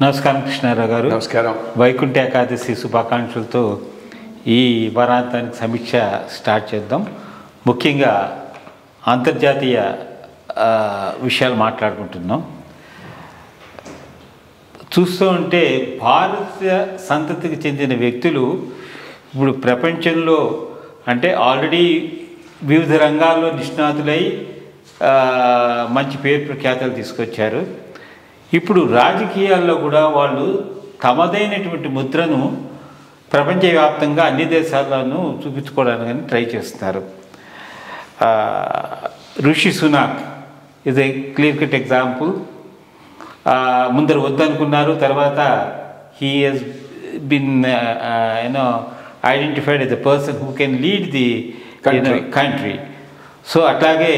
నమస్కారం కృష్ణారావు గారు. నమస్కారం. వైకుంఠ ఏకాదశి శుభాకాంక్షలతో ఈ వారాంతానికి సమీక్ష స్టార్ట్ చేద్దాం. ముఖ్యంగా అంతర్జాతీయ విషయాలు మాట్లాడుకుంటున్నాం. చూస్తూ ఉంటే భారతీయ సంతతికి చెందిన వ్యక్తులు ఇప్పుడు ప్రపంచంలో అంటే ఆల్రెడీ వివిధ రంగాల్లో నిష్ణాతులై మంచి పేరు ప్రఖ్యాతలు తీసుకొచ్చారు. ఇప్పుడు రాజకీయాల్లో కూడా వాళ్ళు తమదైనటువంటి ముద్రను ప్రపంచవ్యాప్తంగా అన్ని దేశాల్లోనూ చూపించుకోవడానికి ట్రై చేస్తున్నారు. రిషి సునాక్ ఇది ఏ క్లియర్ కట్ ఎగ్జాంపుల్. ముందర వద్దనుకున్నారు, తర్వాత he has been identified as the person who can lead the country. So అట్లాగే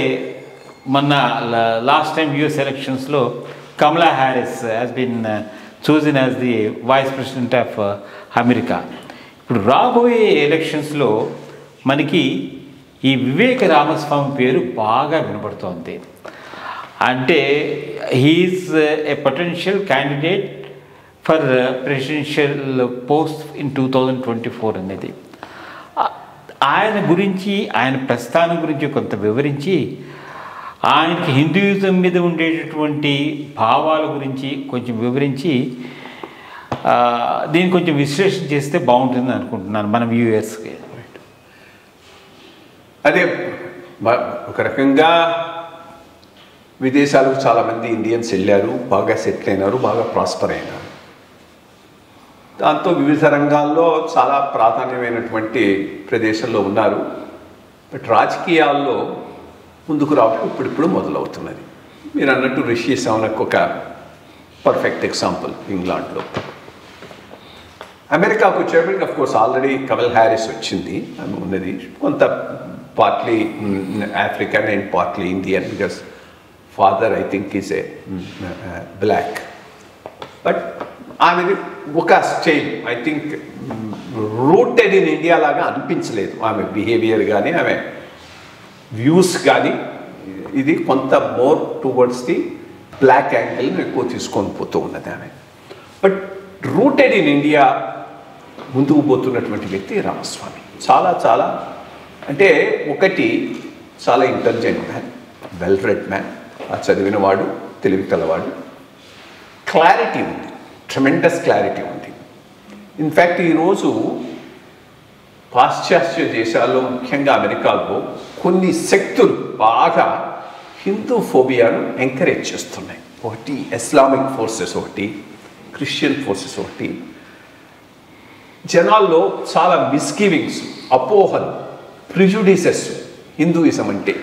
మొన్న లాస్ట్ టైం యూఎస్ ఎలక్షన్స్లో Kamala Harris has been chosen as the Vice President of America. ఇప్పుడు రాబోయే ఎలక్షన్స్లో మనకి ఈ వివేక రామస్వామి పేరు బాగా వినపడుతోంది. అంటే he is a potential candidate for presidential post in 2024 అనేది. ఆయన గురించి, ఆయన ప్రస్థానం గురించి కొంత వివరించి, ఆయనకి హిందూయిజం మీద ఉండేటటువంటి భావాల గురించి కొంచెం వివరించి దీన్ని కొంచెం విశ్లేషణ చేస్తే బాగుంటుంది అనుకుంటున్నాను మనం యూఎస్కి. అదే ఒక రకంగా విదేశాలకు చాలామంది ఇండియన్స్ వెళ్ళారు, బాగా సెటిల్ అయినారు, బాగా ప్రాస్పర్ అయినారు. దాంతో వివిధ రంగాల్లో చాలా ప్రాధాన్యమైనటువంటి ప్రదేశంలో ఉన్నారు. బట్ రాజకీయాల్లో ముందుకు రావడం ఇప్పుడిప్పుడు మొదలవుతున్నది. మీరు అన్నట్టు రిషి సునాక్ ఒక పర్ఫెక్ట్ ఎగ్జాంపుల్. ఇంగ్లాండ్లో అమెరికాకు వచ్చేటప్పటికి of course already Kamala Harris వచ్చింది, ఆమె ఉన్నది. కొంత partly African and partly Indian, because father I think is a black. But ఆమెది ఒక style I think rooted in India లాగా అనిపించలేదు. ఆమె బిహేవియర్ కానీ ఆమె వ్యూస్ కానీ ఇది కొంత మోర్ టువర్డ్స్ ది బ్లాక్ యాంగిల్ని ఎక్కువ తీసుకొని పోతూ ఉన్నది ఆమె. బట్ రూటెడ్ ఇన్ ఇండియా ముందుకు పోతున్నటువంటి వ్యక్తి రామస్వామి. చాలా చాలా అంటే ఒకటి చాలా intelligent man, well read man, చదివినవాడు, తెలివి కలవాడు, క్లారిటీ ఉంది, ట్రెమెండస్ క్లారిటీ ఉంది. ఇన్ఫ్యాక్ట్ ఈరోజు పాశ్చాత్య దేశాల్లో ముఖ్యంగా అమెరికాలో కొన్ని శక్తులు బాగా హిందూ ఫోబియాను ఎంకరేజ్ చేస్తున్నాయి. ఒకటి ఇస్లామిక్ ఫోర్సెస్, ఒకటి క్రిస్టియన్ ఫోర్సెస్, ఒకటి జనాల్లో చాలా మిస్గివింగ్స్, అపోహలు, ప్రిజుడిసెస్. హిందూయిజం అంటే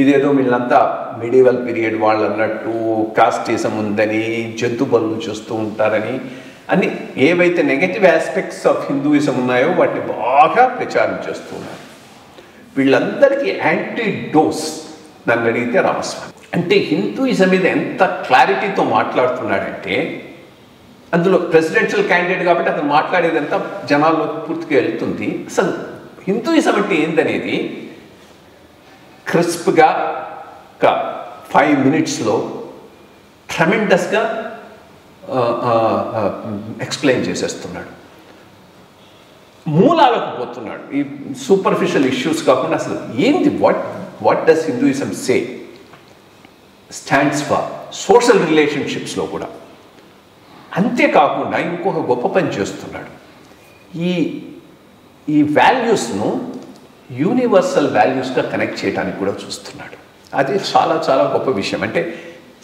ఇదేదో వీళ్ళంతా మిడివల్ పీరియడ్ వాళ్ళు అన్నట్టు కాస్టిజం ఉందని, జంతు బలులు చూస్తూ ఉంటారని, అన్ని ఏవైతే నెగటివ్ ఆస్పెక్ట్స్ ఆఫ్ హిందూయిజం ఉన్నాయో వాటిని బాగా ప్రచారం చేస్తున్నారు. వీళ్ళందరికీ యాంటీడోస్ నన్ను అడిగితే రామస్వామి. అంటే హిందూయిజం మీద ఎంత క్లారిటీతో మాట్లాడుతున్నాడంటే, అందులో ప్రెసిడెన్షియల్ క్యాండిడేట్ కాబట్టి అతను మాట్లాడేదంతా జనాల్లో పూర్తిగా వెళ్తుంది. అసలు హిందూయిజం అంటే ఏందనేది క్రిస్ప్గా ఒక 5 minutesలో ట్రెమెండస్గా ఎక్స్ప్లెయిన్ చేసేస్తున్నాడు. మూలాలకు పోతున్నాడు. ఈ సూపర్ఫిషియల్ ఇష్యూస్ కాకుండా అసలు ఏంది, what does Hinduism say stands for social రిలేషన్షిప్స్లో కూడా. అంతేకాకుండా ఇంకొక గొప్ప పని చేస్తున్నాడు. ఈ వాల్యూస్ను యూనివర్సల్ వాల్యూస్గా కనెక్ట్ చేయడానికి కూడా చూస్తున్నాడు. అది చాలా చాలా గొప్ప విషయం. అంటే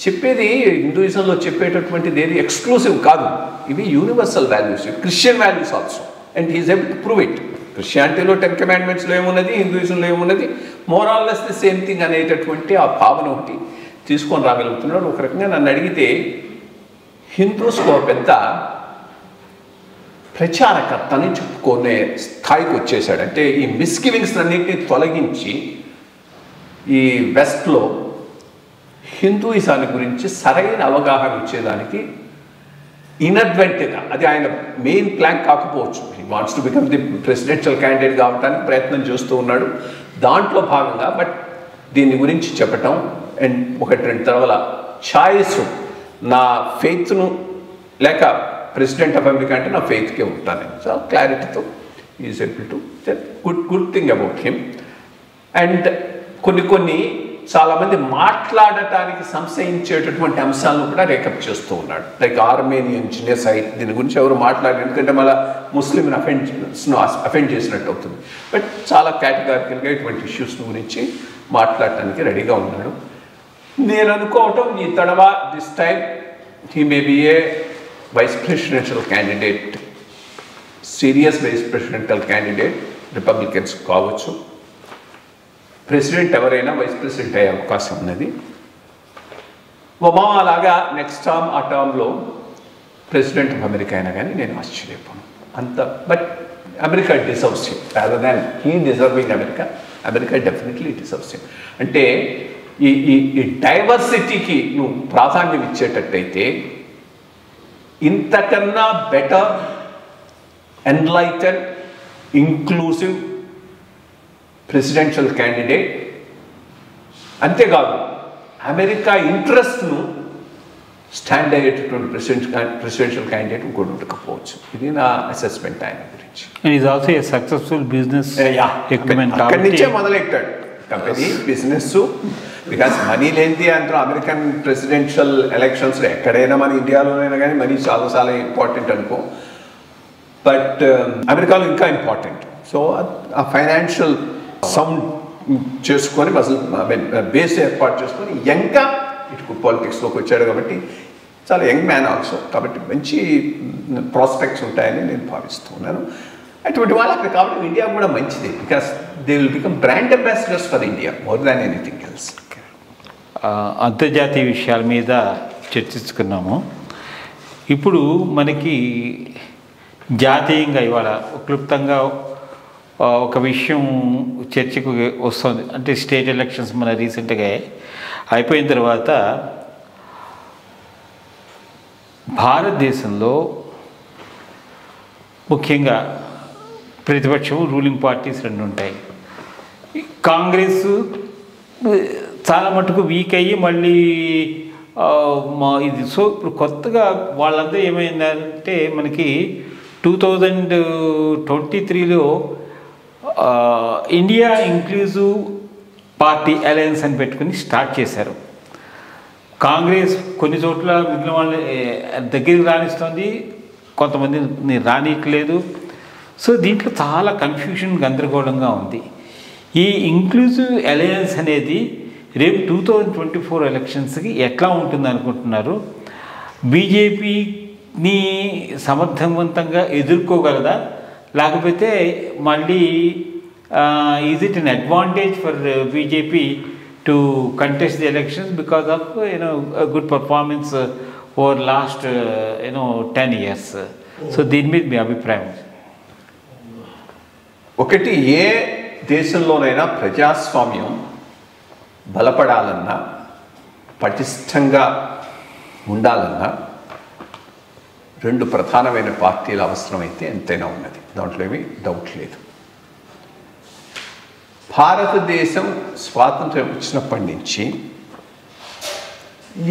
చెప్పేది హిందూయిజంలో చెప్పేటటువంటిది ఏది ఎక్స్క్లూసివ్ కాదు, ఇవి universal values, Christian values also. And he is able to prove it. క్రిస్టియానిటీలో 10 commandmentsలో ఏమున్నది, హిందూయిజంలో ఏమున్నది, more or less the same thing అనేటటువంటి ఆ భావన ఒకటి తీసుకొని రాగలుగుతున్నాడు. ఒక రకంగా నన్ను అడిగితే హిందూస్లో పెద్ద ప్రచారకర్తని చెప్పుకునే స్థాయికి వచ్చేసాడు. అంటే ఈ మిస్గివింగ్స్ అన్నింటినీ తొలగించి ఈ వెస్ట్లో హిందూయిజాన్ని గురించి సరైన అవగాహన ఇచ్చేదానికి ఇన్అడ్వెంట్గా, అది ఆయన మెయిన్ ప్లాన్ కాకపోవచ్చు, he wants to become the presidential candidate కావడానికి ప్రయత్నం చేస్తూ ఉన్నాడు. దాంట్లో భాగంగా బట్ దీని గురించి చెప్పటం అండ్ 1-2 తరవల ఛాయిస్ నా ఫెయిత్ను లేక ప్రెసిడెంట్ ఆఫ్ అమెరికా అంటే నా ఫెయిత్కే ఉంటాను. సో క్లారిటీతో is able to good thing about him. And కొన్ని చాలామంది మాట్లాడటానికి సంశయించేటటువంటి అంశాలను కూడా రేకప్ చేస్తూ ఉన్నాడు. లైక్ ఆర్మేనియన్ జెనోసైడ్, దీని గురించి ఎవరు మాట్లాడారు, ఎందుకంటే మళ్ళీ ముస్లింని అఫెండ్ చేసినట్టు అవుతుంది. బట్ చాలా కేటగారికల్గా ఇటువంటి ఇష్యూస్ గురించి మాట్లాడటానికి రెడీగా ఉన్నాడు. నేను అనుకోవటం ఈ తడవ this time he may be a vice presidential candidate, serious vice presidential candidate. Republicans కావచ్చు, ప్రెసిడెంట్ ఎవరైనా వైస్ ప్రెసిడెంట్ అయ్యే అవకాశం ఉన్నది. ఒబామా లాగా నెక్స్ట్ టర్మ్ ఆ టర్మ్లో ప్రెసిడెంట్ ఆఫ్ అమెరికా అయినా కానీ నేను ఆశ్చర్యపోను అంత. But America deserves him rather than he deserving America definitely deserves him. అంటే ఈ డైవర్సిటీకి నువ్వు ప్రాధాన్యం ఇచ్చేటట్టయితే ఇంతకన్నా better, enlighten, inclusive presidential candidate, అంతేకాదు అమెరికా ఇంట్రెస్ట్ను స్టాండ్ అయ్యేటటువంటి ప్రెసిడెన్షియల్ క్యాండిడేట్ ఇంకోటి ఉండకపోవచ్చు. ఇది నా అసెస్మెంట్ ఆయన గురించి. సక్సెస్ఫుల్ బిజినెస్ అక్కడి నుంచే మొదలెట్టాడు కంపెనీ బిజినెస్. బికాస్ మనీ లేనిది అందరూ అమెరికన్ ప్రెసిడెన్షియల్ ఎలక్షన్స్లో ఎక్కడైనా మన ఇండియాలోనైనా కానీ మనీ చాలా ఇంపార్టెంట్ అనుకో, బట్ అమెరికాలో ఇంకా ఇంపార్టెంట్. సో ఆ ఫైనాన్షియల్ సౌండ్ చేసుకొని అసలు బేస్ ఏర్పాటు చేసుకొని యంగ్గా ఇటు పాలిటిక్స్లోకి వచ్చాడు కాబట్టి చాలా యంగ్ మ్యాన్ ఆల్సో, కాబట్టి మంచి ప్రాస్పెక్ట్స్ ఉంటాయని నేను భావిస్తున్నాను. అటువంటి వాళ్ళు అక్కడ కాబట్టి ఇండియా కూడా మంచిది, because they will become brand ambassadors for India more than anything else. అంతర్జాతీయ విషయాల మీద చర్చించుకున్నాము. ఇప్పుడు మనకి జాతీయంగా ఇవాళ క్లుప్తంగా ఒక విషయం చర్చకు వస్తుంది. అంటే స్టేట్ ఎలక్షన్స్ మన రీసెంట్గా అయిపోయిన తర్వాత భారతదేశంలో ముఖ్యంగా ప్రతిపక్షం, రూలింగ్ పార్టీస్ రెండు ఉంటాయి. కాంగ్రెస్ చాలా మటుకు వీక్ అయ్యి మళ్ళీ ఇది. సో ఇప్పుడు కొత్తగా వాళ్ళంతా ఏమైందంటే మనకి 2023లో ఇండియా ఇంక్లూజివ్ పార్టీ అలయన్స్ అని పెట్టుకుని స్టార్ట్ చేశారు. కాంగ్రెస్ కొన్ని చోట్ల మిగిలిన వాళ్ళని దగ్గరికి రాణిస్తుంది, కొంతమందిని రానియట్లేదు. సో దీంట్లో చాలా కన్ఫ్యూషన్, గందరగోళంగా ఉంది. ఈ ఇంక్లూజివ్ అలయన్స్ అనేది రేపు 2024 ఎలక్షన్స్కి ఎట్లా ఉంటుంది అనుకుంటున్నారు? బీజేపీని సమర్థవంతంగా ఎదుర్కోగలదా, లేకపోతే మళ్ళీ is it an advantage for BJP to contest the elections because of good performance over last 10 years? So దీని మీద మీ అభిప్రాయం? ఒకటి, ఏ దేశంలోనైనా ప్రజాస్వామ్యం బలపడాలన్నా, పటిష్టంగా ఉండాలన్నా రెండు ప్రధానమైన పార్టీల అవసరమైతే ఎంతైనా ఉన్నది, దాంట్లో ఏమీ డౌట్ లేదు. భారతదేశం స్వాతంత్ర్యం వచ్చినప్పటి నుంచి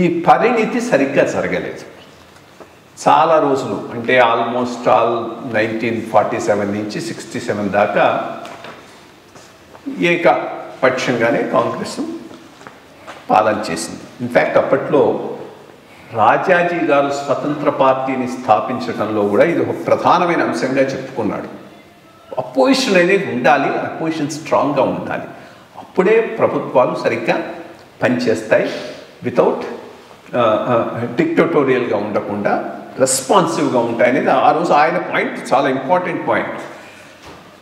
ఈ పరిణితి సరిగ్గా జరగలేదు. చాలా రోజులు, అంటే ఆల్మోస్ట్ 1947 నుంచి 67 దాకా ఏకపక్షంగానే కాంగ్రెస్ పాలన చేసింది. ఇన్ఫ్యాక్ట్ అప్పట్లో రాజాజీ గారు స్వతంత్ర పార్టీని స్థాపించడంలో కూడా ఇది ఒక ప్రధానమైన అంశంగా చెప్పుకున్నాడు. అపోజిషన్ అనేది ఉండాలి, అపోజిషన్ స్ట్రాంగ్గా ఉండాలి, అప్పుడే ప్రభుత్వాలు సరిగ్గా పనిచేస్తాయి, వితౌట్ డిక్టటోరియల్గా ఉండకుండా రెస్పాన్సివ్గా ఉంటాయనేది ఆ రోజు ఆయన పాయింట్, చాలా ఇంపార్టెంట్ పాయింట్.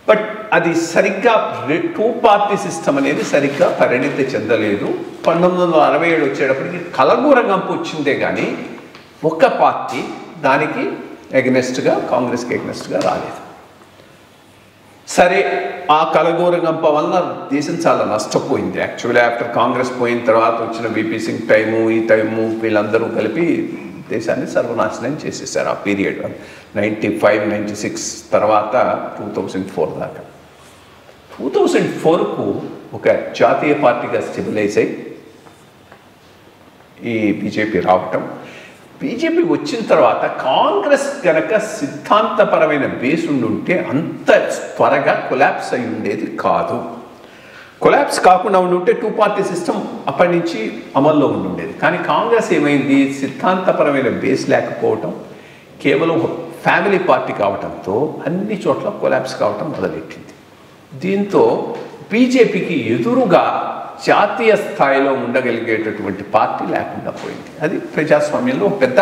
బట్ అది సరిగ్గా 2 పార్టీ సిస్టమ్ అనేది సరిగ్గా పరిణితి చెందలేదు. 1967 వచ్చేటప్పటికి కలగూరగంపు వచ్చిందే కానీ ఒక పార్టీ దానికి ఎగ్నెస్ట్గా, కాంగ్రెస్కి ఎగ్నెస్ట్గా రాలేదు. సరే, ఆ కలగూరగంప వల్ల దేశం చాలా నష్టపోయింది. యాక్చువల్లీ ఆఫ్టర్ కాంగ్రెస్ పోయిన తర్వాత వచ్చిన వీపీ సింగ్ టైము, ఈ టైము, వీళ్ళందరూ కలిపి దేశాన్ని సర్వనాశనం చేసేసారు ఆ పీరియడ్ 95, 96 తర్వాత 2004 దాకా. 2004కు ఒక జాతీయ పార్టీగా స్టెబిలైజ్ అయ్యి ఈ బీజేపీ రావటం, బీజేపీ వచ్చిన తర్వాత కాంగ్రెస్ కనుక సిద్ధాంతపరమైన బేస్ ఉండుంటే అంత త్వరగా కొలాప్స్ అయి ఉండేది కాదు. కొలాప్స్ కాకుండా ఉండుంటే 2 పార్టీ సిస్టమ్ అప్పటి నుంచి అమల్లో ఉండుండేది. కానీ కాంగ్రెస్ ఏమైంది, సిద్ధాంతపరమైన బేస్ లేకపోవటం, కేవలం ఒక ఫ్యామిలీ పార్టీ కావటంతో అన్ని చోట్ల కొలాప్స్ కావటం మొదలెట్టింది. దీంతో బీజేపీకి ఎదురుగా జాతీయ స్థాయిలో ఉండగలిగేటటువంటి పార్టీ లేకుండా పోయింది. అది ప్రజాస్వామ్యంలో ఒక పెద్ద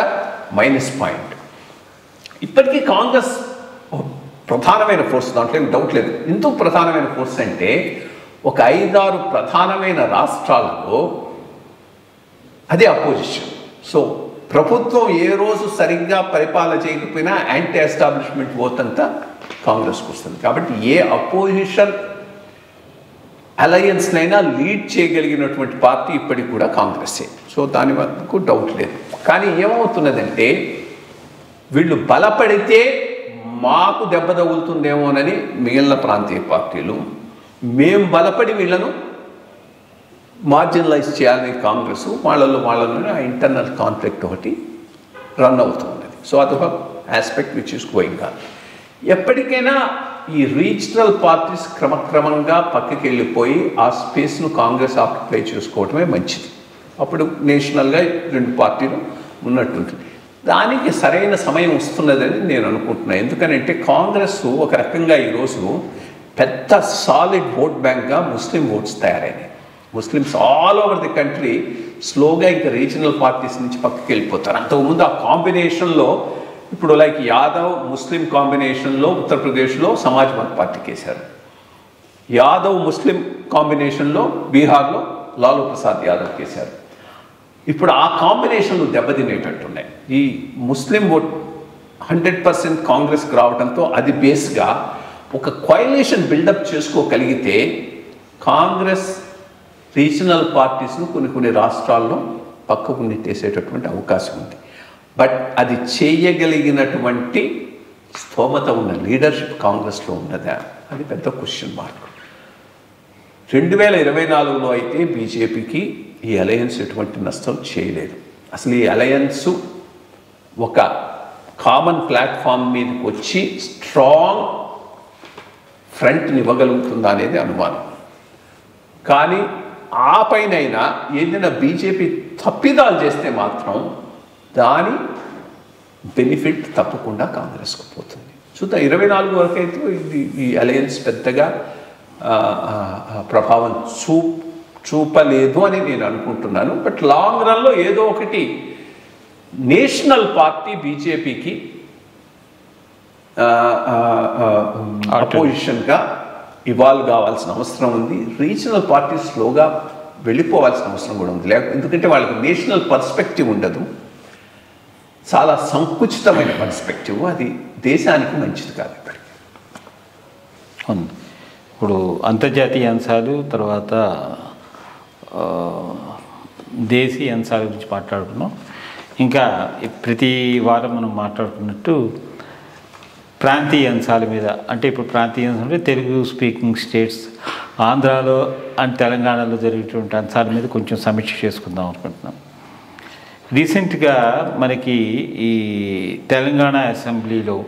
మైనస్ పాయింట్. ఇప్పటికీ కాంగ్రెస్ ప్రధానమైన ఫోర్స్, దాంట్లో ఏం డౌట్ లేదు. ఎందుకు ప్రధానమైన ఫోర్స్ అంటే ఒక 5-6 ప్రధానమైన రాష్ట్రాల్లో అదే అపోజిషన్. సో ప్రభుత్వం ఏ రోజు సరిగ్గా పరిపాలన చేయకపోయినా యాంటీ ఎస్టాబ్లిష్మెంట్ ఓట్ అంతా కాంగ్రెస్కి వస్తుంది. కాబట్టి ఏ అపోజిషన్ అలయన్స్నైనా లీడ్ చేయగలిగినటువంటి పార్టీ ఇప్పటికి కూడా కాంగ్రెసే. సో దాని వరకు డౌట్ లేదు. కానీ ఏమవుతున్నదంటే వీళ్ళు బలపడితే మాకు దెబ్బ తగులుతుందేమోనని మిగిలిన ప్రాంతీయ పార్టీలు, మేము బలపడి వీళ్ళను మార్జినలైజ్ చేయాలని కాంగ్రెస్, వాళ్ళలో ఇంటర్నల్ కాన్ఫ్లిక్ట్ ఒకటి రన్ అవుతున్నది. సో అదొక aspect which is going on. ఎప్పటికైనా ఈ రీజనల్ పార్టీస్ క్రమక్రమంగా పక్కకి వెళ్ళిపోయి ఆ స్పేస్ను కాంగ్రెస్ ఆక్యుపై చేసుకోవటమే మంచిది. అప్పుడు నేషనల్గా 2 పార్టీలు ఉన్నట్టుంటుంది. దానికి సరైన సమయం వస్తున్నదని నేను అనుకుంటున్నాను. ఎందుకనంటే కాంగ్రెస్ ఒక రకంగా ఈరోజు పెద్ద సాలిడ్ ఓట్ బ్యాంక్గా ముస్లిం ఓట్స్ తయారైనాయి. Muslims all over the country స్లోగా ఇంకా రీజనల్ పార్టీస్ నుంచి పక్కకి వెళ్ళిపోతారు. అంతకుముందు ఆ కాంబినేషన్లో ఇప్పుడు లైక్ యాదవ్ ముస్లిం కాంబినేషన్లో ఉత్తరప్రదేశ్లో సమాజ్వాదీ పార్టీకి వేశారు. యాదవ్ ముస్లిం కాంబినేషన్లో బీహార్లో లాలూ ప్రసాద్ యాదవ్కి వేశారు. ఇప్పుడు ఆ కాంబినేషన్లు దెబ్బతినేటట్టున్నాయి. ఈ ముస్లిం ఓట్ 100% కాంగ్రెస్కి రావడంతో అది బేస్గా ఒక కోయలేషన్ బిల్డప్ చేసుకోగలిగితే కాంగ్రెస్ రీజనల్ పార్టీస్ను కొన్ని రాష్ట్రాల్లో పక్కకు నెట్టేసేటటువంటి అవకాశం ఉంది. బట్ అది చేయగలిగినటువంటి స్తోమత ఉన్న లీడర్షిప్ కాంగ్రెస్లో ఉన్నదా, అది పెద్ద క్వశ్చన్ మార్క్. 2024లో అయితే బీజేపీకి ఈ అలయన్స్ ఎటువంటి నష్టం చేయలేదు. అసలు ఈ అలయన్స్ ఒక కామన్ ప్లాట్ఫామ్ మీదకి వచ్చి స్ట్రాంగ్ ఫ్రంట్ని ఇవ్వగలుగుతుందా అనేది అనుమానం. కానీ ఆ పైనైనా ఏదైనా బీజేపీ తప్పిదాలు చేస్తే మాత్రం దాని బెనిఫిట్ తప్పకుండా కాంగ్రెస్కు పోతుంది. చూద్దాం. 24 వరకు అయితే ఈ అలయన్స్ పెద్దగా ప్రభావం చూపలేదు అని నేను అనుకుంటున్నాను. బట్ లాంగ్ రన్లో ఏదో ఒకటి నేషనల్ పార్టీ బీజేపీకి అపోజిషన్గా ఇవాల్వ్ కావాల్సిన అవసరం ఉంది. రీజనల్ పార్టీ స్లోగా వెళ్ళిపోవాల్సిన అవసరం కూడా ఉంది. ఎందుకంటే వాళ్ళకి నేషనల్ పర్స్పెక్టివ్ ఉండదు, చాలా సంకుచితమైన పర్స్పెక్టివ్. అది దేశానికి మంచిది కాదు. ఇప్పటికీ ఇప్పుడు అంతర్జాతీయ అంశాలు, తర్వాత దేశీయ అంశాల గురించి మాట్లాడుకున్నాం. ఇంకా ప్రతి వారం మనం మాట్లాడుకున్నట్టు ప్రాంతీయ అంశాల మీద, అంటే ఇప్పుడు ప్రాంతీయ అంశాలు అంటే తెలుగు స్పీకింగ్ స్టేట్స్, ఆంధ్రాలో అండ్ తెలంగాణలో జరిగేటువంటి అంశాల మీద కొంచెం సమీక్ష చేసుకుందాం అనుకుంటున్నాం. రీసెంట్గా మనకి ఈ తెలంగాణ అసెంబ్లీలో,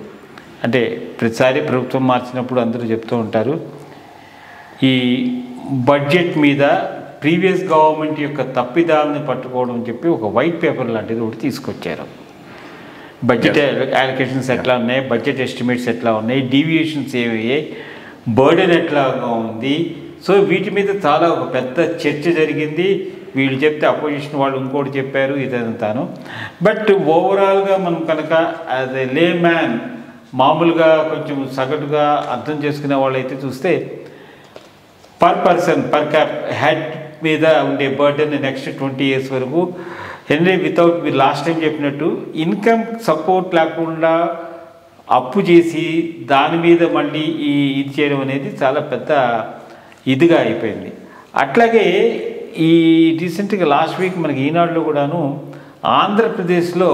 అంటే ప్రతిసారి ప్రభుత్వం మార్చినప్పుడు అందరూ చెప్తూ ఉంటారు, ఈ బడ్జెట్ మీద ప్రీవియస్ గవర్నమెంట్ యొక్క తప్పిదాలని పట్టుకోవడం అని చెప్పి ఒక వైట్ పేపర్ లాంటిది ఒకటి తీసుకొచ్చారు. బడ్జెట్ అలొకేషన్స్ ఎట్లా ఉన్నాయి, బడ్జెట్ ఎస్టిమేట్స్ ఎట్లా ఉన్నాయి, డీవియేషన్స్ ఏమయ్యాయి, బర్డెన్ ఎట్లాగా ఉంది. సో వీటి మీద చాలా ఒక పెద్ద చర్చ జరిగింది. వీళ్ళు చెప్తే అపోజిషన్ వాళ్ళు ఇంకోటి చెప్పారు, ఇదంతాను. బట్ ఓవరాల్గా మనం కనుక యాజ్ ఎ లే మ్యాన్, మామూలుగా కొంచెం సగటుగా అర్థం చేసుకునే వాళ్ళైతే చూస్తే per person per cap head మీద ఉండే బర్డెన్ నెక్స్ట్ 20 years వరకు హెన్రీ వితౌట్ మీరు లాస్ట్ టైం చెప్పినట్టు ఇన్కమ్ సపోర్ట్ లేకుండా అప్పు చేసి దాని మీద మళ్ళీ ఇది చేయడం అనేది చాలా పెద్ద ఇదిగా అయిపోయింది. అట్లాగే ఈ రీసెంట్గా లాస్ట్ వీక్ మనకి ఈనాడులో కూడాను ఆంధ్రప్రదేశ్లో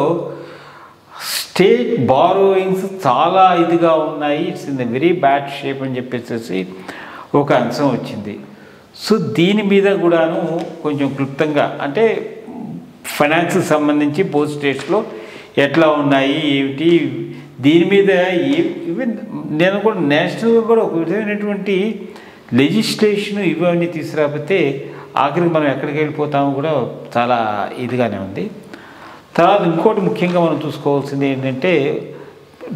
స్టేట్ బారోయింగ్స్ చాలా ఇదిగా ఉన్నాయి, it's in the very bad shape అని చెప్పేసి ఒక అంశం వచ్చింది. సో దీని మీద కూడాను కొంచెం క్లుప్తంగా, అంటే ఫైనాన్స్కి సంబంధించి బోత్ స్టేట్స్లో ఎట్లా ఉన్నాయి ఏమిటి దీని మీద ఈవెన్ నేను కూడా నేషనల్గా కూడా ఒక విధమైనటువంటి లెజిస్లేషన్ ఇవన్నీ తీసుకురాకపోతే ఆఖరికి మనం ఎక్కడికి వెళ్ళిపోతామో కూడా చాలా ఇదిగానే ఉంది. తర్వాత ఇంకోటి ముఖ్యంగా మనం చూసుకోవాల్సింది ఏంటంటే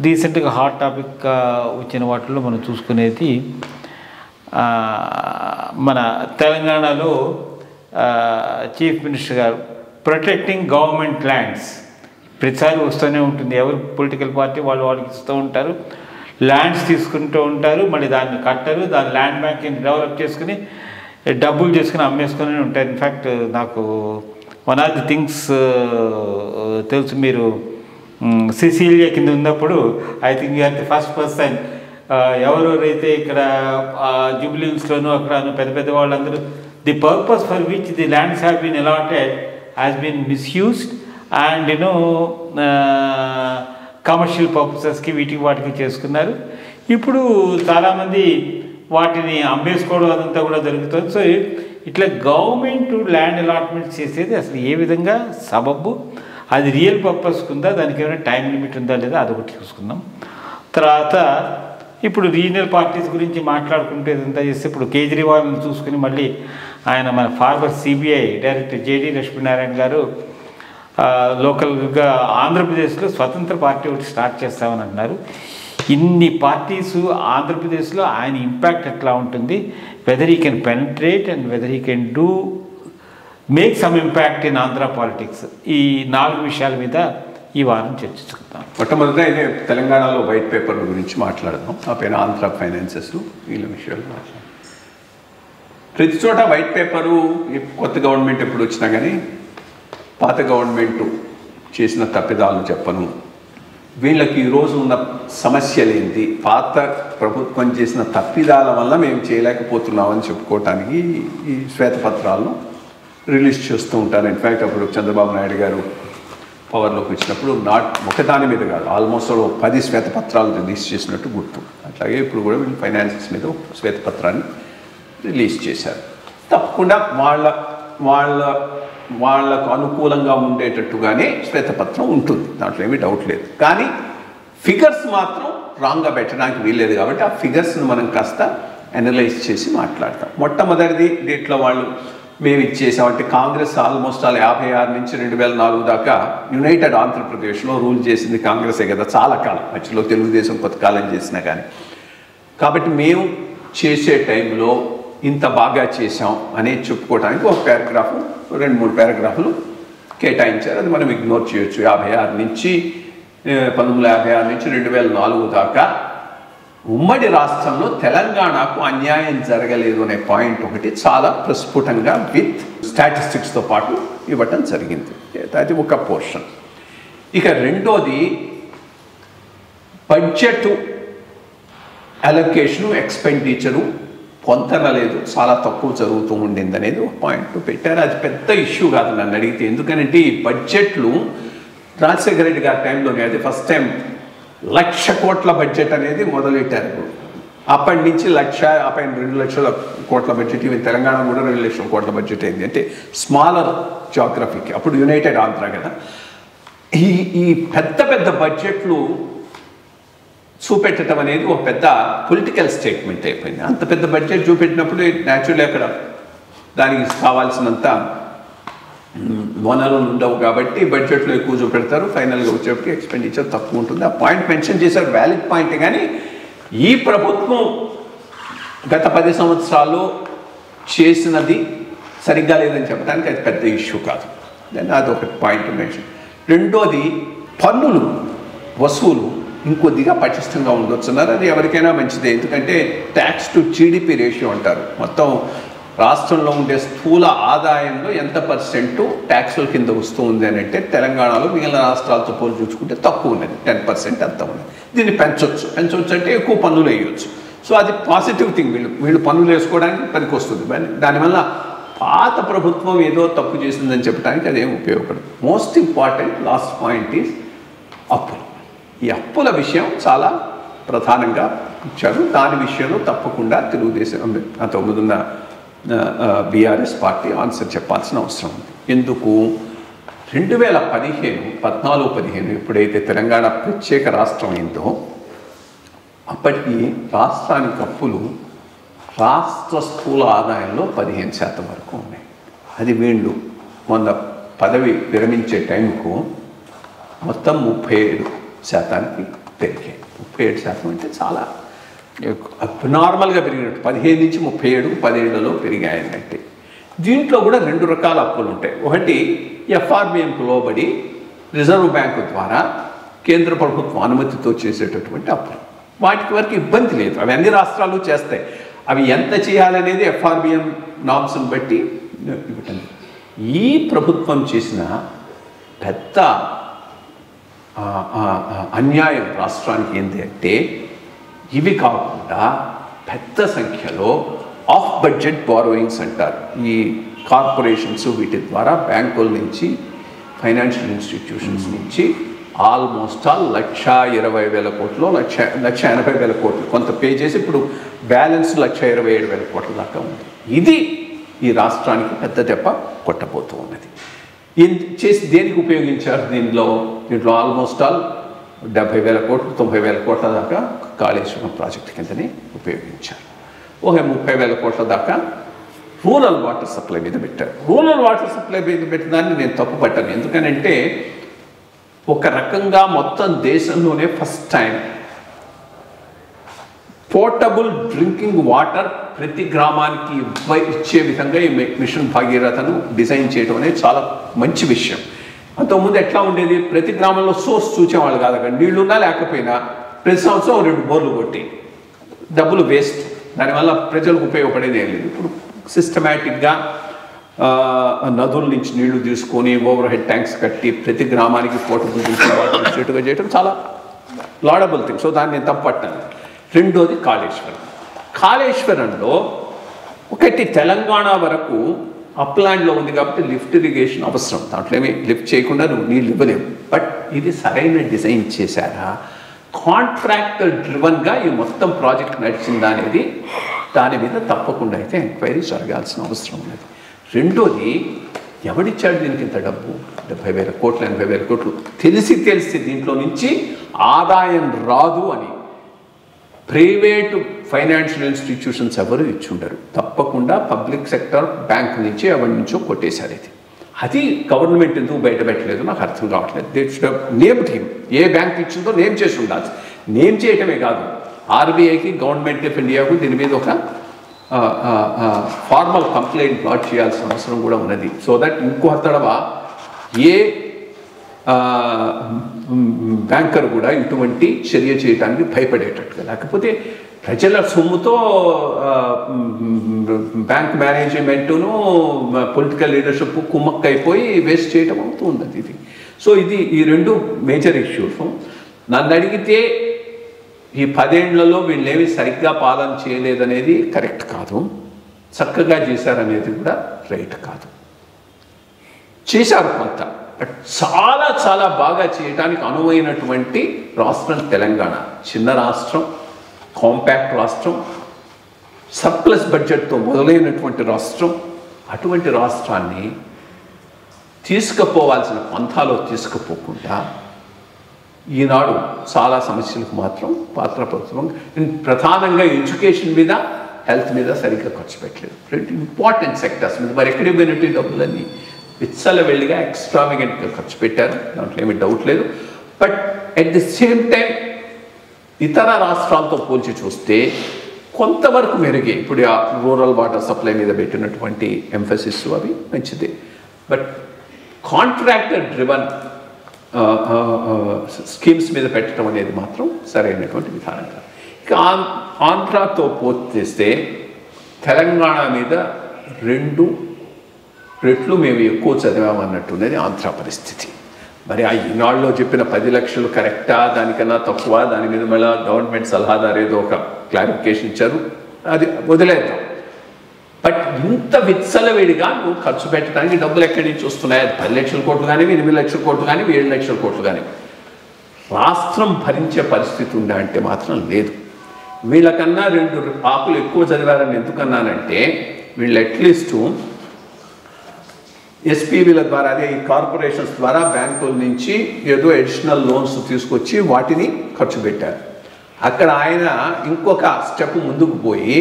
రీసెంట్గా హాట్ టాపిక్గా వచ్చిన వాటిల్లో మనం చూసుకునేది మన తెలంగాణలో చీఫ్ మినిస్టర్ గారు ప్రొటెక్టింగ్ గవర్నమెంట్ ల్యాండ్స్ ప్రతిసారి వస్తూనే ఉంటుంది. ఎవరు పొలిటికల్ పార్టీ వాళ్ళకి ఇస్తూ ఉంటారు, ల్యాండ్స్ తీసుకుంటూ ఉంటారు, మళ్ళీ దాన్ని కట్టరు, దాని ల్యాండ్ బ్యాంక్ని డెవలప్ చేసుకుని డబ్బులు చేసుకుని అమ్మేసుకుని ఉంటారు. ఇన్ఫ్యాక్ట్ నాకు వన్ ఆఫ్ ది థింగ్స్ తెలుసు, మీరు సిసిలియా కింద ఉన్నప్పుడు I think you are the first person ఎవరెవరైతే ఇక్కడ జూబ్లీహిల్స్లోనూ అక్కడను పెద్ద పెద్ద వాళ్ళందరూ the purpose for which the lands have been allotted has been misused and commercial పర్పసెస్కి వీటికి వాటికి చేసుకున్నారు. ఇప్పుడు చాలామంది వాటిని అమ్మేసుకోవడం అదంతా కూడా జరుగుతుంది. సో ఇట్లా గవర్నమెంట్ ల్యాండ్ అలాట్మెంట్ చేసేది అసలు ఏ విధంగా సబబు, అది రియల్ పర్పస్కి ఉందా, దానికి ఏమైనా టైం లిమిట్ ఉందా లేదా అదొకటి చూసుకుందాం. తర్వాత ఇప్పుడు రీజనల్ పార్టీస్ గురించి మాట్లాడుకుంటే ఇదంతా చేస్తే ఇప్పుడు కేజ్రీవాల్ని చూసుకుని మళ్ళీ ఆయన మన former CBI director JD Lakshminarayana garu లోకల్గా ఆంధ్రప్రదేశ్లో స్వతంత్ర పార్టీ ఒకటి స్టార్ట్ చేస్తామని అంటున్నారు. ఇన్ని పార్టీసు ఆంధ్రప్రదేశ్లో ఆయన ఇంపాక్ట్ ఎట్లా ఉంటుంది, whether he can penetrate and whether he can do make some impact in Andhra politics. ఈ 4 విషయాల మీద ఈ వారం చర్చించుకుందాం. మొట్టమొదటిగా ఇదే తెలంగాణలో వైట్ పేపర్ గురించి మాట్లాడదాం. ఆ పైన ఆంధ్ర ఫైనాన్సెస్ వీళ్ళ విషయాలు మాట్లాడదాం. ప్రతి చోట వైట్ పేపరు కొత్త గవర్నమెంట్ ఎప్పుడు వచ్చినా కానీ పాత గవర్నమెంట్ చేసిన తప్పిదాలు చెప్పను, వీళ్ళకి ఈరోజు ఉన్న సమస్యలు ఏంటి, పాత ప్రభుత్వం చేసిన తప్పిదాల వల్ల మేము చేయలేకపోతున్నామని చెప్పుకోవటానికి ఈ శ్వేతపత్రాలను రిలీజ్ చేస్తూ ఉంటారు. ఇన్ఫ్యాక్ట్ అప్పుడు చంద్రబాబు నాయుడు గారు పవర్లోకి వచ్చినప్పుడు ఒకదాని మీద కాదు ఆల్మోస్ట్ 10 శ్వేతపత్రాలు రిలీజ్ చేసినట్టు గుర్తు. అట్లాగే ఇప్పుడు కూడా వీళ్ళు ఫైనాన్సెస్ మీద శ్వేతపత్రాన్ని రిలీజ్ చేశారు. తప్పకుండా వాళ్ళకు అనుకూలంగా ఉండేటట్టుగానే శ్వేతపత్రం ఉంటుంది, దాంట్లో ఏమీ డౌట్ లేదు. కానీ ఫిగర్స్ మాత్రం రాంగ్గా పెట్టడానికి వీల్లేదు కాబట్టి ఆ ఫిగర్స్ను మనం కాస్త అనలైజ్ చేసి మాట్లాడతాం. మొట్టమొదటిది దీంట్లో వాళ్ళు మేము ఇచ్చేసామంటే కాంగ్రెస్ ఆల్మోస్ట్ 56 నుంచి 2004 దాకా యునైటెడ్ ఆంధ్రప్రదేశ్లో రూల్ చేసింది కాంగ్రెసే కదా, చాలా కాలం. మధ్యలో తెలుగుదేశం కొంతకాలం చేసినా కానీ. కాబట్టి మేము చేసే టైంలో ఇంత బాగా చేసాం అనేది చెప్పుకోవడానికి ఒక పారాగ్రాఫ్ 2-3 పారాగ్రాఫ్లు కేటాయించారు. అది మనం ఇగ్నోర్ చేయొచ్చు. 1956 నుంచి 2004 దాకా ఉమ్మడి రాష్ట్రంలో తెలంగాణకు అన్యాయం జరగలేదు అనే పాయింట్ ఒకటి చాలా ప్రస్ఫుటంగా విత్ స్టాటిస్టిక్స్తో పాటు ఇవ్వటం జరిగింది. అది ఒక పోర్షన్. ఇక రెండోది బడ్జెట్ అలొకేషను ఎక్స్పెండిచరు పొంతన లేదు, చాలా తక్కువ జరుగుతూ ఉండింది అనేది ఒక పాయింట్ పెట్టారు. అది పెద్ద ఇష్యూ కాదు నన్ను అడిగితే. ఎందుకంటే ఈ బడ్జెట్లు రాజశేఖర రెడ్డి గారి టైంలోనే అది ఫస్ట్ టైం 1,00,000 కోట్ల బడ్జెట్ అనేది మొదలెట్టారు. అప్పటి నుంచి 1,00,000 ఆ పైన 2,00,000 కోట్ల బడ్జెట్. ఈవెన్ తెలంగాణ కూడా 2,00,000 కోట్ల బడ్జెట్ అయింది. అంటే స్మాలర్ జాగ్రఫీకి అప్పుడు యునైటెడ్ ఆంధ్ర కదా. ఈ పెద్ద పెద్ద బడ్జెట్లు చూపెట్టడం అనేది ఒక పెద్ద పొలిటికల్ స్టేట్మెంట్ అయిపోయింది. అంత పెద్ద బడ్జెట్ చూపెట్టినప్పుడు న్యాచురల్లీ అక్కడ దానికి కావాల్సినంత వనరులు ఉండవు కాబట్టి బడ్జెట్లో ఎక్కువ చూపెడతారు, ఫైనల్గా వచ్చేప్పటికి ఎక్స్పెండిచర్ తక్కువ ఉంటుంది. ఆ పాయింట్ మెన్షన్ చేశారు, వ్యాలిడ్ పాయింట్. కానీ ఈ ప్రభుత్వం గత 10 సంవత్సరాల్లో చేసినది సరిగ్గా లేదని చెప్పడానికి అది పెద్ద ఇష్యూ కాదు. దాన్ని అదొక పాయింట్ మెన్షన్. రెండోది పన్నులు వసూలు ఇంకొద్దిగా పటిష్టంగా ఉండొచ్చున్నారు. అది ఎవరికైనా మంచిదే. ఎందుకంటే ట్యాక్స్ టు జీడిపి రేషియో అంటారు. మొత్తం రాష్ట్రంలో ఉండే స్థూల ఆదాయంలో ఎంత పర్సెంటు ట్యాక్సుల కింద వస్తూ ఉంది అని అంటే తెలంగాణలో మిగిలిన రాష్ట్రాలతో పోలి చూసుకుంటే తక్కువ ఉన్నది, 10% అంత ఉన్నది. దీన్ని పెంచవచ్చు అంటే ఎక్కువ పన్నులు వేయవచ్చు. సో అది పాజిటివ్ థింగ్. వీళ్ళు పన్నులు వేసుకోవడానికి పనికి వస్తుంది. దానివల్ల పాత ప్రభుత్వం ఏదో తప్పు చేసిందని చెప్పడానికి అదేం ఉపయోగపడదు. Most important last point is అప్పులు. ఈ అప్పుల విషయం చాలా ప్రధానంగా ఇచ్చారు. దాని విషయంలో తప్పకుండా తెలుగుదేశం అంతకుముందున్న బీఆర్ఎస్ పార్టీ ఆన్సర్ చెప్పాల్సిన అవసరం ఉంది. ఎందుకు 2014-15 ఎప్పుడైతే తెలంగాణ ప్రత్యేక రాష్ట్రం అయిందో అప్పటికి రాష్ట్రానికి అప్పులు రాష్ట్ర స్థూల ఆదాయంలో 15% వరకు ఉన్నాయి. అది వీళ్ళు మొన్న పదవి విరమించే టైంకు మొత్తం 37% పెరిగాయి. 37% అంటే చాలా నార్మల్గా పెరిగినట్టు. 15 నుంచి 37, 10 పెరిగాయనంటే దీంట్లో కూడా 2 రకాల అప్పులు ఉంటాయి. ఒకటి ఎఫ్ఆర్బిఎంకు లోబడి రిజర్వ్ బ్యాంకు ద్వారా కేంద్ర ప్రభుత్వం అనుమతితో చేసేటటువంటి అప్పులు. వాటికి వరకు ఇబ్బంది లేదు, అవి అన్ని రాష్ట్రాలు చేస్తాయి. అవి ఎంత చేయాలనేది ఎఫ్ఆర్బిఎం నామ్స్ని బట్టి ఇవ్వటం. ఈ ప్రభుత్వం చేసిన పెద్ద అన్యాయం రాష్ట్రానికి ఏంటి అంటే ఇవి కాకుండా పెద్ద సంఖ్యలో ఆఫ్ బడ్జెట్ బారోయింగ్స్ అంటారు. ఈ కార్పొరేషన్స్ వీటి ద్వారా బ్యాంకుల నుంచి ఫైనాన్షియల్ ఇన్స్టిట్యూషన్స్ నుంచి ఆల్మోస్ట్ 1,20,000 కోట్లు 1,80,000 కోట్లు కొంత పే చేసి ఇప్పుడు బ్యాలెన్స్ 1,27,000 కోట్ల దాకా ఉంది. ఇది ఈ రాష్ట్రానికి పెద్ద దెబ్బ కొట్టబోతూ ఉన్నది. చేసి దేనికి ఉపయోగించారు? దీంట్లో ఆల్మోస్ట్ 70,000 కోట్లు 90,000 కోట్ల దాకా కాళేశ్వరం ప్రాజెక్టు కిందనే ఉపయోగించారు. 30,000 కోట్ల దాకా రూరల్ వాటర్ సప్లై మీద పెట్టారు. రూరల్ వాటర్ సప్లై మీద పెట్టినాన్ని నేను తప్పు పట్టాను. ఎందుకనంటే ఒక రకంగా మొత్తం దేశంలోనే first time portable drinking water ప్రతి గ్రామానికి ఇచ్చే విధంగా ఈ మిషన్ భాగీరథను డిజైన్ చేయడం అనేది చాలా మంచి విషయం. అంతకుముందు ఎట్లా ఉండేది? ప్రతి గ్రామంలో సోర్స్ చూసేవాళ్ళు కాదు. అక్కడ నీళ్లున్నా లేకపోయినా ప్రతి సంవత్సరం 2 బోర్లు కొట్టి డబ్బులు వేస్ట్. దానివల్ల ప్రజలకు ఉపయోగపడేది ఏం లేదు. ఇప్పుడు సిస్టమేటిక్గా నదుల నుంచి నీళ్లు తీసుకొని ఓవర్ హెడ్ ట్యాంక్స్ కట్టి ప్రతి గ్రామానికి పోర్టబుల్ డ్రింకింగ్ వాటర్ ఇచ్చేట్టుగా చేయడం చాలా లాడబుల్ థింగ్. సో దాన్ని నేను తప్పట్టాను. రెండోది కాళేశ్వరంలో ఒకటి తెలంగాణ వరకు అప్లాండ్లో ఉంది కాబట్టి లిఫ్ట్ ఇరిగేషన్ అవసరం. దాంట్లో ఏమి లిఫ్ట్ చేయకుండా నువ్వు నీళ్ళు ఇవ్వలేవు. బట్ ఇది సరైన డిజైన్ చేశారా? కాంట్రాక్టర్ డ్రివన్గా ఈ మొత్తం ప్రాజెక్ట్ నడిచిందా అనేది దాని మీద తప్పకుండా అయితే ఎంక్వైరీ జరగాల్సిన అవసరం ఉన్నది. రెండోది ఎవడిచ్చాడు దీనికి ఇంత డబ్బు? 70,000 కోట్లు 80,000 కోట్లు తెలిసి దీంట్లో నుంచి ఆదాయం రాదు అని ప్రైవేటు ఫైనాన్షియల్ ఇన్స్టిట్యూషన్స్ ఎవరు ఇచ్చుండరు. తప్పకుండా పబ్లిక్ సెక్టర్ బ్యాంక్ నుంచి ఎవరి నుంచో కొట్టేశారు. అది గవర్నమెంట్ ఎందుకు బయట పెట్టలేదు నాకు అర్థం కావట్లేదు. They should name team A bank ఇచ్చిందో నేమ్ చేసి ఉండాలి. నేమ్ చేయటమే కాదు, ఆర్బీఐకి గవర్నమెంట్ ఆఫ్ ఇండియాకు దీని మీద ఒక ఫార్మల్ కంప్లైంట్ లాడ్జ్ చేయాల్సిన అవసరం కూడా ఉన్నది. సో దట్ ఇంకో తడవ ఏ బ్యాంకర్ కూడా ఇటువంటి చర్య చేయడానికి భయపడేటట్టుగా, లేకపోతే ప్రజల సొమ్ముతో బ్యాంక్ మేనేజ్మెంటును పొలిటికల్ లీడర్షిప్ కుమ్మక్కైపోయి వేస్ట్ చేయటం అవుతుంది ఇది. సో ఈ 2 మేజర్ ఇష్యూస్. నన్ను అడిగితే ఈ 10 ఏళ్లలో వీళ్ళేమి సరిగ్గా పాలన చేయలేదనేది కరెక్ట్ కాదు, చక్కగా చేశారనేది కూడా రైట్ కాదు. చేశారు కొంత, బట్ చాలా చాలా బాగా చేయడానికి అనువైనటువంటి రాష్ట్రం తెలంగాణ. చిన్న రాష్ట్రం, కాంపాక్ట్ రాష్ట్రం, సర్ప్లస్ బడ్జెట్తో మొదలైనటువంటి రాష్ట్రం. అటువంటి రాష్ట్రాన్ని తీసుకుపోవాల్సిన పంథాలో తీసుకుపోకుండా ఈనాడు చాలా సమస్యలకు మాత్రం పాత్రపడుతున్నాం. ప్రధానంగా ఎడ్యుకేషన్ మీద, హెల్త్ మీద సరిగ్గా ఖర్చు పెట్టలేదు. 2 ఇంపార్టెంట్ సెక్టర్స్ మీద మరి ఎక్కడికి పోయినట్టు డబ్బులన్నీ విచ్చలవెళ్ళిగా ఎక్స్ట్రావిగెంట్గా ఖర్చు పెట్టారు, దాంట్లో ఏమీ డౌట్ లేదు. But at the same time ఇతర రాష్ట్రాలతో పోల్చి చూస్తే కొంతవరకు మెరుగే. ఇప్పుడు ఆ రూరల్ వాటర్ సప్లై మీద పెట్టినటువంటి ఎంఫసిస్ అవి మంచిదే. బట్ కాంట్రాక్టర్ డ్రివన్ స్కీమ్స్ మీద పెట్టడం అనేది మాత్రం సరైనటువంటి విధానం కాదు. ఇక ఆంధ్రాతో పోల్చేస్తే తెలంగాణ మీద 2 రెట్లు మేము ఎక్కువ చదివామన్నట్టున్నది ఆంధ్ర పరిస్థితి. మరి ఆ ఈనాడులో చెప్పిన 10 లక్షలు కరెక్టా, దానికన్నా తక్కువ, దాని మీద మళ్ళీ గవర్నమెంట్ సలహాదారు ఏదో ఒక క్లారిఫికేషన్ ఇచ్చారు, అది వదిలేద్దాం. బట్ ఇంత విచ్చలవిడిగా నువ్వు ఖర్చు పెట్టడానికి డబ్బులు ఎక్కడి నుంచి వస్తున్నాయి? 10 లక్షల కోట్లు కానీ, 8 లక్షల కోట్లు కానీ, 7 లక్షల కోట్లు కానీ రాష్ట్రం భరించే పరిస్థితి ఉందా అంటే మాత్రం లేదు. వీళ్ళకన్నా 2 ఆకులు ఎక్కువ చదివారని ఎందుకన్నానంటే వీళ్ళు అట్లీస్ట్ ఎస్పీవీల ద్వారా, అదే ఈ కార్పొరేషన్స్ ద్వారా బ్యాంకుల నుంచి ఏదో అడిషనల్ లోన్స్ తీసుకొచ్చి వాటిని ఖర్చు పెట్టారు. అక్కడ ఆయన ఇంకొక స్టెప్ ముందుకు పోయి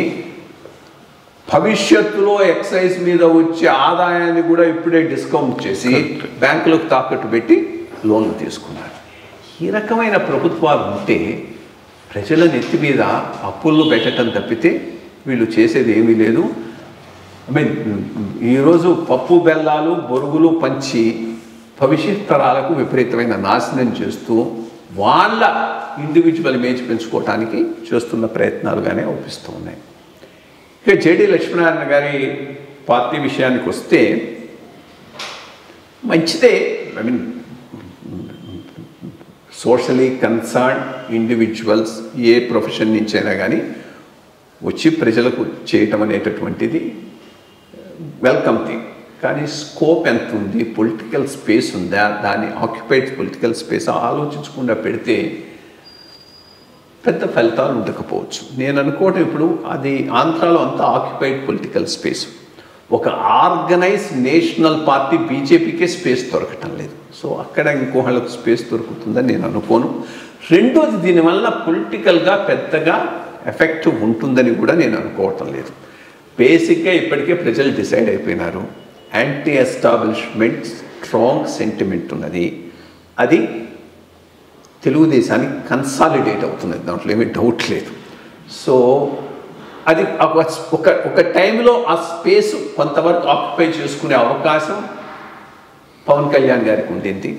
భవిష్యత్తులో ఎక్సైజ్ మీద వచ్చే ఆదాయాన్ని కూడా ఇప్పుడే డిస్కౌంట్ చేసి బ్యాంకులకు తాకట్టు పెట్టి లోన్లు తీసుకున్నారు. ఈ రకమైన ప్రభుత్వాలు ఉంటే ప్రజల నెత్తి మీద అప్పులు పెట్టడం తప్పితే వీళ్ళు చేసేది ఏమీ లేదు. ఈరోజు పప్పు బెల్లాలు బొరుగులు పంచి భవిష్యత్ తరాలకు విపరీతమైన నాశనం చేస్తూ వాళ్ళ ఇండివిజువల్ ఇమేజ్ పెంచుకోవటానికి చేస్తున్న ప్రయత్నాలుగానే అవుపిస్తూ ఉన్నాయి. ఇక జేడి లక్ష్మీనారాయణ గారి పార్టీ విషయానికి వస్తే మంచిదే. సోషలీ కన్సర్న్ ఇండివిజువల్స్ ఏ ప్రొఫెషన్ నుంచైనా కానీ వచ్చి ప్రజలకు చేయటం అనేటటువంటిది వెల్కమ్ థింగ్. కానీ స్కోప్ ఎంత ఉంది, పొలిటికల్ స్పేస్ ఉందా, దాన్ని ఆక్యుపైడ్ పొలిటికల్ స్పేస్ ఆలోచించకుండా పెడితే పెద్ద ఫలితాలు ఉండకపోవచ్చు. నేను అనుకోవటం ఇప్పుడు అది ఆంధ్రాలో అంతా ఆక్యుపైడ్ పొలిటికల్ స్పేస్. ఒక ఆర్గనైజ్ నేషనల్ పార్టీ బీజేపీకే స్పేస్ దొరకటం లేదు. సో అక్కడ ఇంకోళ్ళకు స్పేస్ దొరుకుతుందని నేను అనుకోను. రెండోది, దీనివల్ల పొలిటికల్గా పెద్దగా ఎఫెక్ట్ ఉంటుందని కూడా నేను అనుకోవటం లేదు. బేసిక్గా ఇప్పటికే ప్రజలు డిసైడ్ అయిపోయినారు. యాంటీ ఎస్టాబ్లిష్మెంట్ స్ట్రాంగ్ సెంటిమెంట్ ఉన్నది. అది తెలుగుదేశానికి కన్సాలిడేట్ అవుతున్నది, దాంట్లో ఏమీ డౌట్ లేదు. సో అది ఒక టైంలో ఆ స్పేస్ కొంతవరకు ఆక్యుపై చేసుకునే అవకాశం పవన్ కళ్యాణ్ గారికి ఉండింది.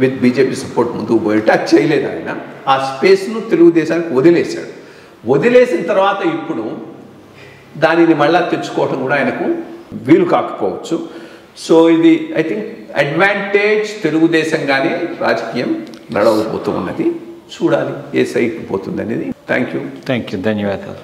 విత్ బీజేపీ సపోర్ట్ ముందుకు పోయింటే అది చేయలేదు ఆయన. ఆ స్పేస్ను తెలుగుదేశానికి వదిలేశాడు. వదిలేసిన తర్వాత ఇప్పుడు దానిని మళ్ళా తెచ్చుకోవటం కూడా ఆయనకు వీలు కాకపోవచ్చు. సో ఇది ఐ థింక్ అడ్వాంటేజ్ తెలుగుదేశంగానే రాజకీయం నడవబోతూ ఉన్నది. చూడాలి ఏ సైడ్కి పోతుంది అనేది. Thank you. ధన్యవాదాలు.